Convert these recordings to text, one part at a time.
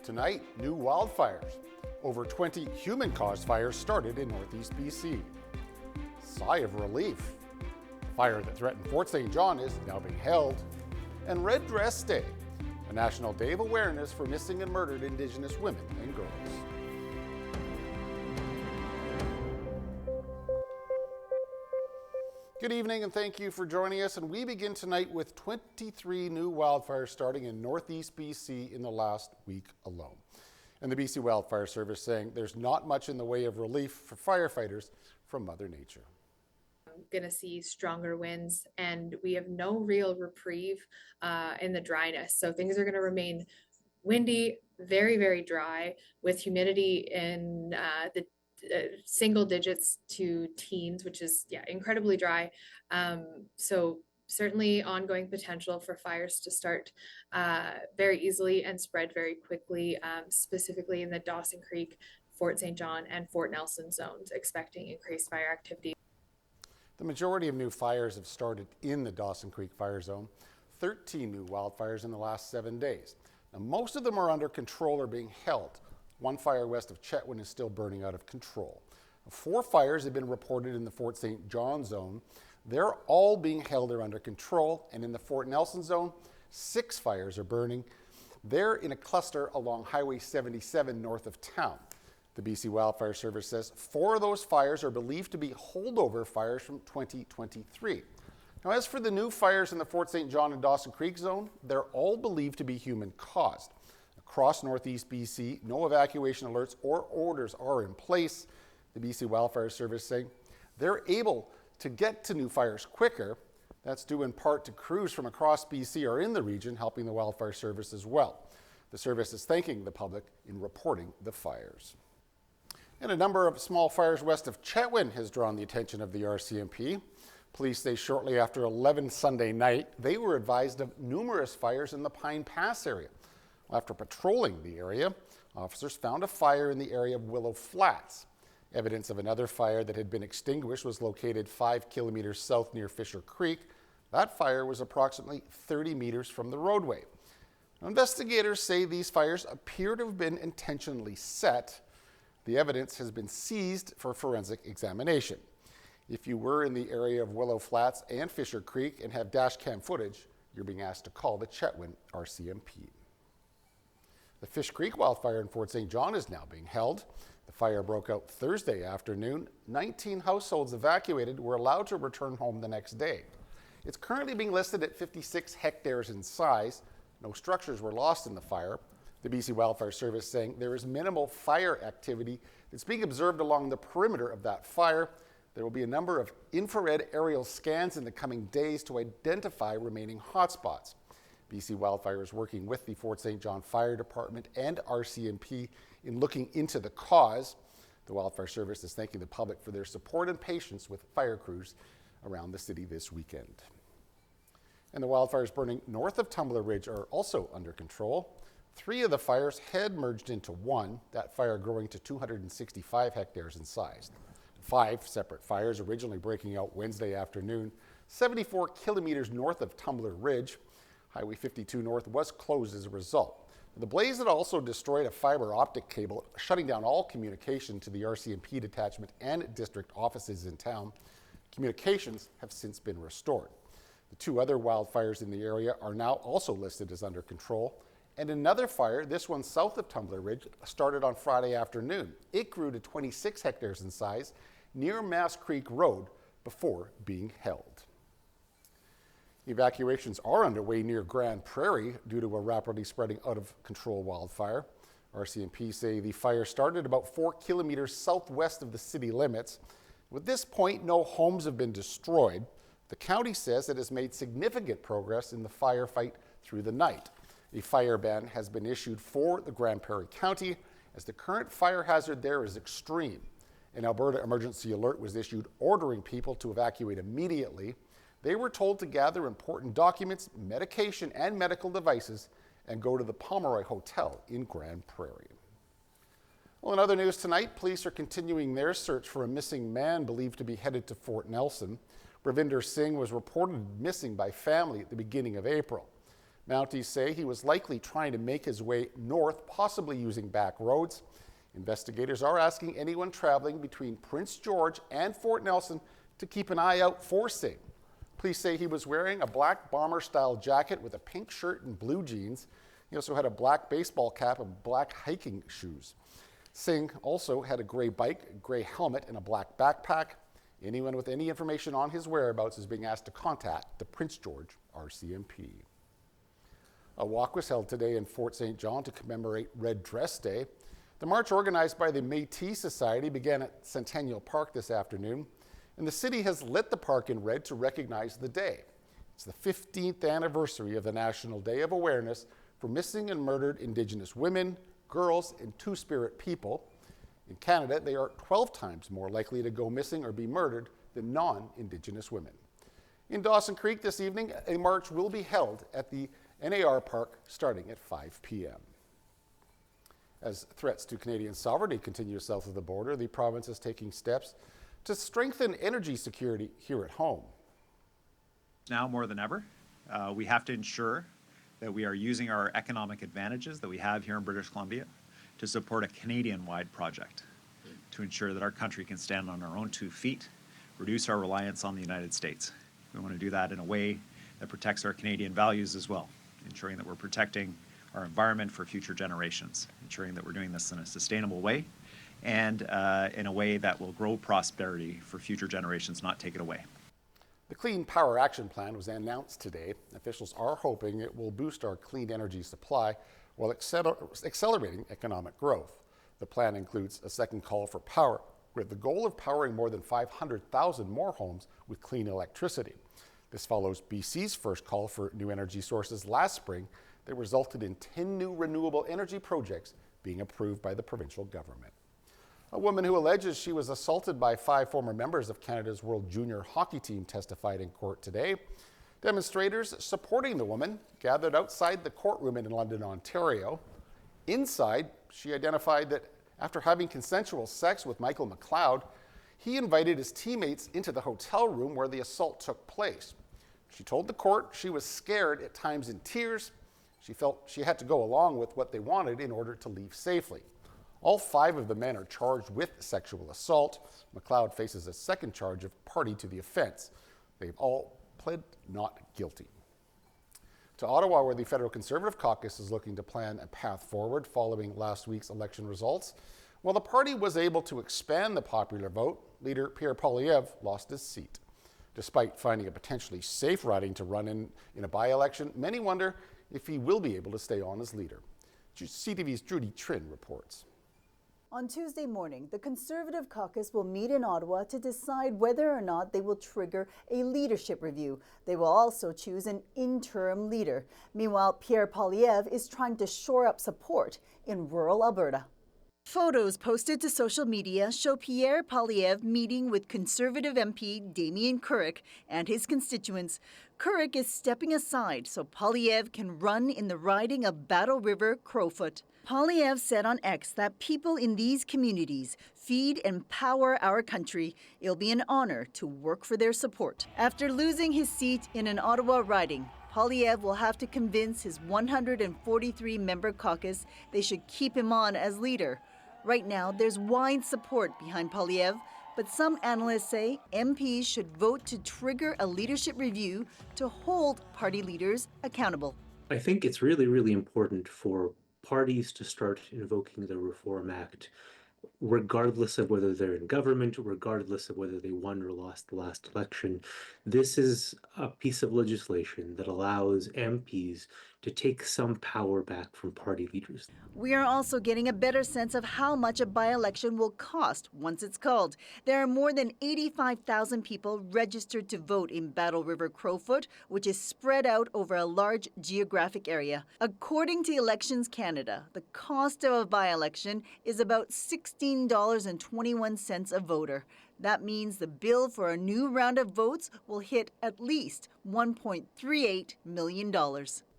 Tonight, new wildfires. Over 20 human-caused fires started in northeast BC. Sigh of relief. The fire that threatened Fort St. John is now being held. And Red Dress Day, a national day of awareness for missing and murdered Indigenous women and girls. Good evening and thank you for joining us. And we begin tonight with 23 new wildfires starting in northeast BC in the last week alone. And the BC Wildfire Service saying there's not much in the way of relief for firefighters from Mother Nature. I'm going to see stronger winds and we have no real reprieve in the dryness. So things are going to remain windy, very, very dry with humidity in the single digits to teens, which is incredibly dry. So certainly ongoing potential for fires to start very easily and spread very quickly, specifically in the Dawson Creek, Fort St. John, and Fort Nelson zones, expecting increased fire activity. The majority of new fires have started in the Dawson Creek fire zone, 13 new wildfires in the last 7 days. Now, most of them are under control or being held. One fire west of Chetwynd is still burning out of control. 4 fires have been reported in the Fort St. John zone. They're all being held or under control. And in the Fort Nelson zone, 6 fires are burning. They're in a cluster along Highway 77 north of town. The BC Wildfire Service says 4 of those fires are believed to be holdover fires from 2023. Now, as for the new fires in the Fort St. John and Dawson Creek zone, they're all believed to be human-caused. Across northeast BC, no evacuation alerts or orders are in place. The BC Wildfire Service saying they're able to get to new fires quicker. That's due in part to crews from across BC are in the region helping the Wildfire Service as well. The service is thanking the public in reporting the fires. And a number of small fires west of Chetwynd has drawn the attention of the RCMP. Police say shortly after 11 Sunday night, they were advised of numerous fires in the Pine Pass area. After patrolling the area, officers found a fire in the area of Willow Flats. Evidence of another fire that had been extinguished was located 5 kilometers south near Fisher Creek. That fire was approximately 30 meters from the roadway. Now, investigators say these fires appear to have been intentionally set. The evidence has been seized for forensic examination. If you were in the area of Willow Flats and Fisher Creek and have dash cam footage, you're being asked to call the Chetwynd RCMP. The Fish Creek wildfire in Fort St. John is now being held. The fire broke out Thursday afternoon. 19 households evacuated were allowed to return home the next day. It's currently being listed at 56 hectares in size. No structures were lost in the fire. The BC Wildfire Service saying there is minimal fire activity that's being observed along the perimeter of that fire. There will be a number of infrared aerial scans in the coming days to identify remaining hotspots. BC Wildfire is working with the Fort St. John Fire Department and RCMP in looking into the cause. The Wildfire Service is thanking the public for their support and patience with fire crews around the city this weekend. And the wildfires burning north of Tumbler Ridge are also under control. 3 of the fires had merged into one, that fire growing to 265 hectares in size. 5 separate fires originally breaking out Wednesday afternoon, 74 kilometers north of Tumbler Ridge. Highway 52 North was closed as a result. The blaze had also destroyed a fiber optic cable, shutting down all communication to the RCMP detachment and district offices in town. Communications have since been restored. The 2 other wildfires in the area are now also listed as under control. And another fire, this one south of Tumbler Ridge, started on Friday afternoon. It grew to 26 hectares in size near Mass Creek Road before being held. Evacuations are underway near Grand Prairie due to a rapidly spreading out of control wildfire. RCMP say the fire started about 4 kilometers southwest of the city limits. At this point, no homes have been destroyed. The county says it has made significant progress in the firefight through the night. A fire ban has been issued for the Grand Prairie County as the current fire hazard there is extreme. An Alberta emergency alert was issued ordering people to evacuate immediately. They were told to gather important documents, medication, and medical devices and go to the Pomeroy Hotel in Grand Prairie. Well, in other news tonight, police are continuing their search for a missing man believed to be headed to Fort Nelson. Ravinder Singh was reported missing by family at the beginning of April. Mounties say he was likely trying to make his way north, possibly using back roads. Investigators are asking anyone traveling between Prince George and Fort Nelson to keep an eye out for Singh. Police say he was wearing a black bomber-style jacket with a pink shirt and blue jeans. He also had a black baseball cap and black hiking shoes. Singh also had a gray bike, a gray helmet, and a black backpack. Anyone with any information on his whereabouts is being asked to contact the Prince George RCMP. A walk was held today in Fort St. John to commemorate Red Dress Day. The march, organized by the Métis Society, began at Centennial Park this afternoon, and the city has lit the park in red to recognize the day. It's the 15th anniversary of the National Day of Awareness for Missing and Murdered Indigenous Women, Girls, and Two-Spirit people. In Canada, they are 12 times more likely to go missing or be murdered than non-Indigenous women. In Dawson Creek this evening, a march will be held at the NAR Park starting at 5 p.m. As threats to Canadian sovereignty continue south of the border, the province is taking steps to strengthen energy security here at home. Now more than ever, we have to ensure that we are using our economic advantages that we have here in British Columbia to support a Canadian-wide project to ensure that our country can stand on our own 2 feet, reduce our reliance on the United States. We want to do that in a way that protects our Canadian values as well, ensuring that we're protecting our environment for future generations, ensuring that we're doing this in a sustainable way and in a way that will grow prosperity for future generations, not take it away. The Clean Power Action Plan was announced today. Officials are hoping it will boost our clean energy supply while accelerating economic growth. The plan includes a second call for power, with the goal of powering more than 500,000 more homes with clean electricity. This follows BC's first call for new energy sources last spring that resulted in 10 new renewable energy projects being approved by the provincial government. A woman who alleges she was assaulted by 5 former members of Canada's World Junior Hockey team testified in court today. Demonstrators supporting the woman gathered outside the courtroom in London, Ontario. Inside, she identified that after having consensual sex with Michael McLeod, he invited his teammates into the hotel room where the assault took place. She told the court she was scared, at times in tears. She felt she had to go along with what they wanted in order to leave safely. All 5 of the men are charged with sexual assault. McLeod faces a second charge of party to the offense. They've all pled not guilty. To Ottawa, where the Federal Conservative Caucus is looking to plan a path forward following last week's election results. While the party was able to expand the popular vote, leader Pierre Poilievre lost his seat. Despite finding a potentially safe riding to run in a by-election, many wonder if he will be able to stay on as leader. CTV's Judy Trin reports. On Tuesday morning, the Conservative Caucus will meet in Ottawa to decide whether or not they will trigger a leadership review. They will also choose an interim leader. Meanwhile, Pierre Poilievre is trying to shore up support in rural Alberta. Photos posted to social media show Pierre Poilievre meeting with Conservative MP Damien Couric and his constituents. Couric is stepping aside so Poilievre can run in the riding of Battle River Crowfoot. Poilievre said on X that people in these communities feed and power our country. It'll be an honor to work for their support. After losing his seat in an Ottawa riding, Poilievre will have to convince his 143-member caucus they should keep him on as leader. Right now, there's wide support behind Poilievre, but some analysts say MPs should vote to trigger a leadership review to hold party leaders accountable. I think it's really, really important for parties to start invoking the Reform Act, regardless of whether they're in government, regardless of whether they won or lost the last election. This is a piece of legislation that allows MPs to take some power back from party leaders. We are also getting a better sense of how much a by-election will cost once it's called. There are more than 85,000 people registered to vote in Battle River Crowfoot, which is spread out over a large geographic area. According to Elections Canada, the cost of a by-election is about $16.21 a voter. That means the bill for a new round of votes will hit at least $1.38 million.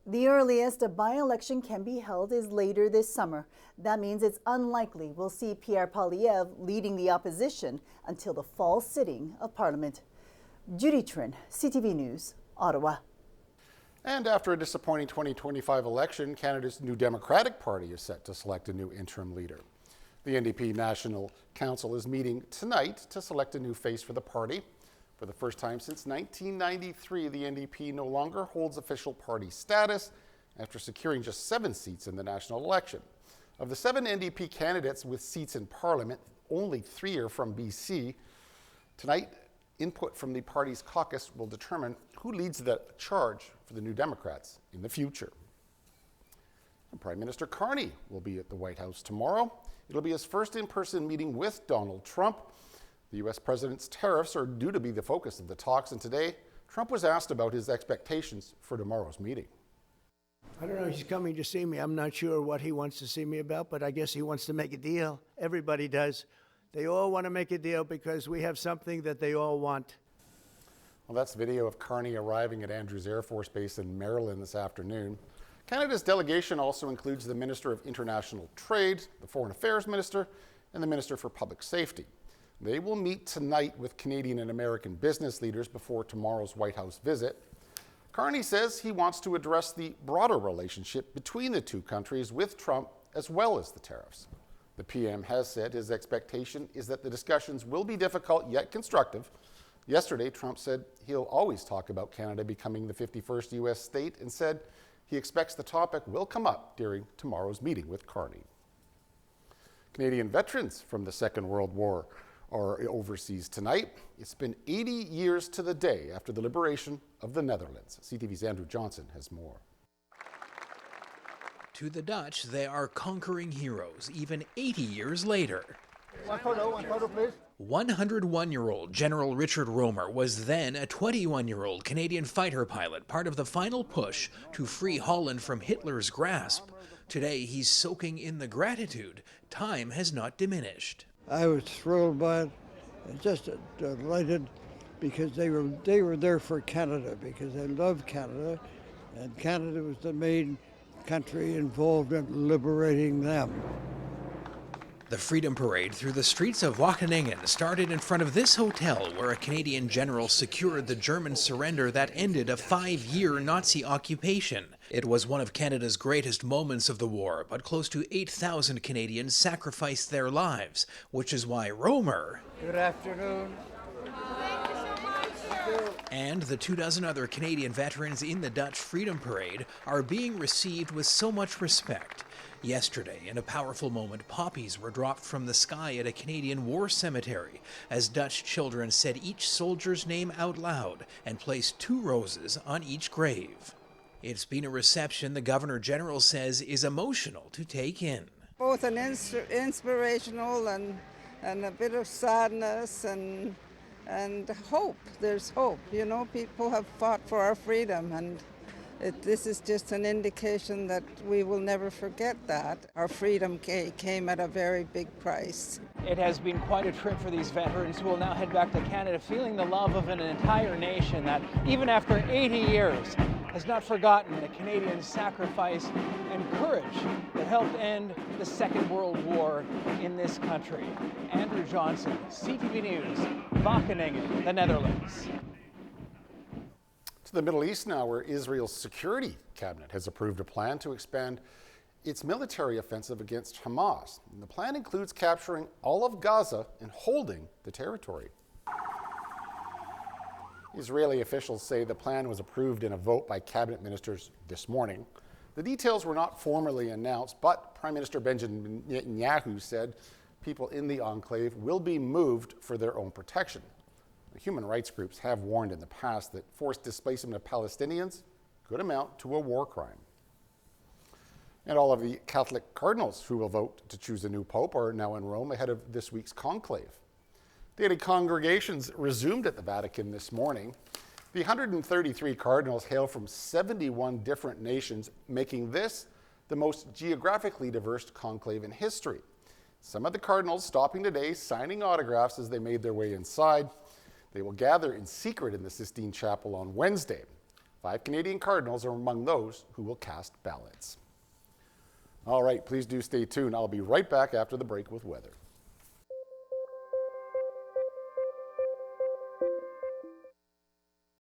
The earliest a by-election can be held is later this summer. That means it's unlikely we'll see Pierre Poilievre leading the opposition until the fall sitting of Parliament. Judy Trin, CTV News, Ottawa. And after a disappointing 2025 election, Canada's New Democratic Party is set to select a new interim leader. The NDP National Council is meeting tonight to select a new face for the party. For the first time since 1993, the NDP no longer holds official party status after securing just 7 seats in the national election. Of the 7 NDP candidates with seats in Parliament, only 3 are from BC. Tonight, input from the party's caucus will determine who leads the charge for the New Democrats in the future. And Prime Minister Carney will be at the White House tomorrow. It'll be his first in-person meeting with Donald Trump. The U.S. president's tariffs are due to be the focus of the talks, and today, Trump was asked about his expectations for tomorrow's meeting. I don't know, he's coming to see me. I'm not sure what he wants to see me about, but I guess he wants to make a deal. Everybody does. They all want to make a deal because we have something that they all want. Well, that's video of Carney arriving at Andrews Air Force Base in Maryland this afternoon. Canada's delegation also includes the Minister of International Trade, the Foreign Affairs Minister, and the Minister for Public Safety. They will meet tonight with Canadian and American business leaders before tomorrow's White House visit. Carney says he wants to address the broader relationship between the two countries with Trump as well as the tariffs. The PM has said his expectation is that the discussions will be difficult yet constructive. Yesterday, Trump said he'll always talk about Canada becoming the 51st U.S. state and said he expects the topic will come up during tomorrow's meeting with Carney. Canadian veterans from the Second World War are overseas tonight. It's been 80 years to the day after the liberation of the Netherlands. CTV's Andrew Johnson has more. To the Dutch, they are conquering heroes, even 80 years later. One photo, please. 101-year-old General Richard Romer was then a 21-year-old Canadian fighter pilot, part of the final push to free Holland from Hitler's grasp. Today, he's soaking in the gratitude. Time has not diminished. I was thrilled by it, and just delighted because they were there for Canada, because they love Canada, and Canada was the main country involved in liberating them. The Freedom Parade through the streets of Wageningen started in front of this hotel where a Canadian general secured the German surrender that ended a 5-year Nazi occupation. It was one of Canada's greatest moments of the war, but close to 8,000 Canadians sacrificed their lives, which is why Romer Good afternoon. and the 24 other Canadian veterans in the Dutch Freedom Parade are being received with so much respect. Yesterday, in a powerful moment, poppies were dropped from the sky at a Canadian war cemetery as Dutch children said each soldier's name out loud and placed 2 roses on each grave. It's been a reception the Governor General says is emotional to take in. Both an inspirational and a bit of sadness and hope. There's hope. You know, people have fought for our freedom, and this is just an indication that we will never forget that. Our freedom came at a very big price. It has been quite a trip for these veterans who will now head back to Canada feeling the love of an entire nation that, even after 80 years, has not forgotten the Canadian sacrifice and courage that helped end the Second World War in this country. Andrew Johnson, CTV News, Wageningen, the Netherlands. To the Middle East now, where Israel's security cabinet has approved a plan to expand its military offensive against Hamas. And the plan includes capturing all of Gaza and holding the territory. Israeli officials say the plan was approved in a vote by cabinet ministers this morning. The details were not formally announced, but Prime Minister Benjamin Netanyahu said people in the enclave will be moved for their own protection. Human rights groups have warned in the past that forced displacement of Palestinians could amount to a war crime. And all of the Catholic cardinals who will vote to choose a new pope are now in Rome ahead of this week's conclave. Daily congregations resumed at the Vatican this morning. The 133 cardinals hail from 71 different nations, making this the most geographically diverse conclave in history. Some of the cardinals stopping today, signing autographs as they made their way inside. They will gather in secret in the Sistine Chapel on Wednesday. 5 Canadian cardinals are among those who will cast ballots. All right, please do stay tuned. I'll be right back after the break with weather.